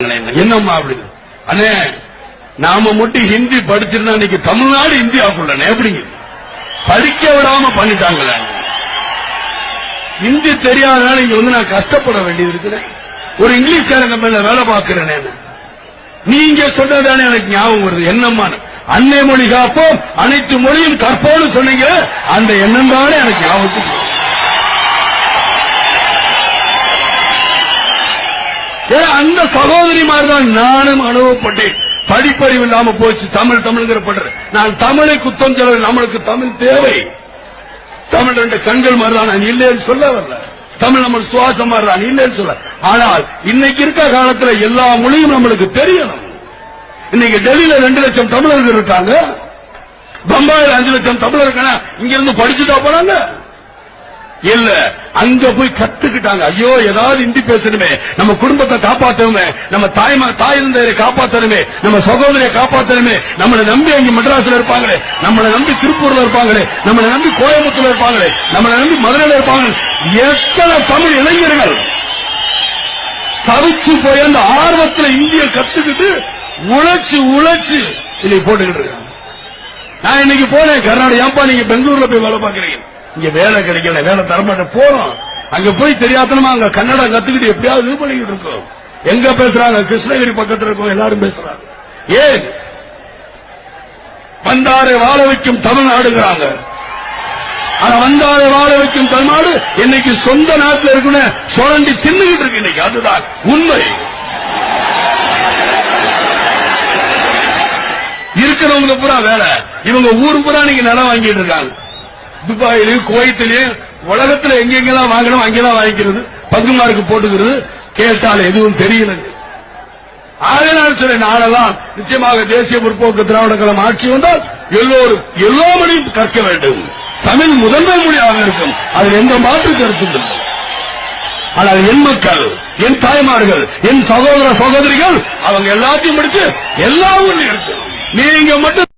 என்னம்மா அப்படின்னு அண்ணே நாம மட்டும் ஹிந்தி படிச்சிருந்தா இன்னைக்கு தமிழ்நாடு இந்தியாவுக்குள்ள எப்படிங்க படிக்க விடாம பண்ணிட்டாங்களே. ஹிந்தி தெரியாதனால இங்க வந்து நான் கஷ்டப்பட வேண்டியது இருக்குது. ஒரு இங்கிலீஷ்காரங்க மேல வேலை பார்க்கிறேன். நீங்க சொன்னதானே எனக்கு ஞாபகம் வருது. என்னம்மா அன்னை மொழி காப்போம் அனைத்து மொழியும் கற்போன்னு சொன்னீங்க. அந்த எண்ணம் தானே எனக்கு ஞாபகத்துக்கு. அந்த சகோதரி மாதிரிதான் நானும் அனுபவப்பட்டேன். படிப்பறிவு இல்லாம போச்சு. தமிழ் தமிழ்ங்கிற பண்றேன். நான் தமிழை குத்தம் சொல்ல, நம்மளுக்கு தமிழ் தேவை. தமிழ் ரெண்டு கண்கள் மாதிரிதான், நான் இல்லைன்னு சொல்ல வரல. தமிழ் நம்ம சுவாசம் மாதிரிதான், இல்லைன்னு சொல்ல. ஆனால் இன்னைக்கு இருக்க காலத்துல எல்லா மொழியும் நம்மளுக்கு தெரியணும். இன்னைக்கு டெல்லியில 2 லட்சம் தமிழர்கள் இருக்காங்க, பம்பாயில் 5 லட்சம் தமிழர் இருக்காங்க. இங்க இருந்து படிச்சுட்டா போனாங்க இல்ல, அங்க போய் கத்துக்கிட்டாங்க. ஐயோ ஏதாவது ஹிந்தி பேசணுமே, நம்ம குடும்பத்தை காப்பாற்றணுமே, நம்ம தாய் தந்தையரை காப்பாற்றணுமே, நம்ம சகோதரியை காப்பாற்றணுமே. நம்மளை நம்பி அங்க மெட்ராஸ்ல இருப்பாங்களே, நம்மளை நம்பி திருப்பூர்ல இருப்பாங்களே, நம்மளை நம்பி கோயம்புத்தூர்ல இருப்பாங்களே, நம்மளை நம்பி மதுரையில இருப்பாங்க. எத்தனை தமிழ் இளைஞர்கள் தவிச்சு போய் அந்த ஆர்வத்தில் இந்திய கத்துக்கிட்டு உழைச்சு இன்னைக்கு போட்டுக்கிட்டு இருக்காங்க. நான் இன்னைக்கு போனேன் கர்நாடகா. ஏன்பா நீங்க பெங்களூர்ல போய் வேலை பார்க்கறீங்க? இங்க வேலை கிடைக்கல, வேலை தரமாட்ட போறோம். அங்க போய் தெரியாதனமா அங்க கன்னடம் கத்துக்கிட்டு எப்படியாவது இது பண்ணிக்கிட்டு இருக்கோம். எங்க பேசுறாங்க? கிருஷ்ணகிரி பக்கத்தில் இருக்கோம், எல்லாரும் பேசுறாங்க. ஏன் வந்தாரை வாழ வைக்கும் தமிழ்நாடுங்கிறாங்க. ஆனா வந்தாரை வாழ வைக்கும் தமிழ்நாடு இன்னைக்கு சொந்த நாட்டில் இருக்குன்னு சுரண்டி தின்னுகிட்டு இருக்கு. இன்னைக்கு அதுதான் உண்மை. இருக்கிறவங்க பூரா வேலை, இவங்க ஊர் பூரா நீங்க நிலம் வாங்கிட்டு இருக்காங்க. துபாயிலையும் குவைத்திலையும் உலகத்துல எங்கெங்கெல்லாம் வாங்கணும் அங்கெல்லாம் வாங்கிக்கிறது, பங்குமாருக்கு போட்டுக்கிறது. கேட்டால் எதுவும் தெரியல. ஆகையால் சொல்ல நாளெல்லாம் நிச்சயமாக தேசிய முற்போக்கு திராவிட கழகம் ஆட்சி வந்தால் எல்லோரும் எல்லா மொழியும் கற்க வேண்டும். தமிழ் முதன்மை மொழியாக இருக்கும், அதில் எந்த மாற்று கருத்தும் இல்லை. ஆனால் என் மக்கள், என் தாய்மார்கள், என் சகோதர சகோதரிகள் அவங்க எல்லாத்தையும் படித்து எல்லா ஊர்லையும் இருக்கு. நீங்க மட்டும்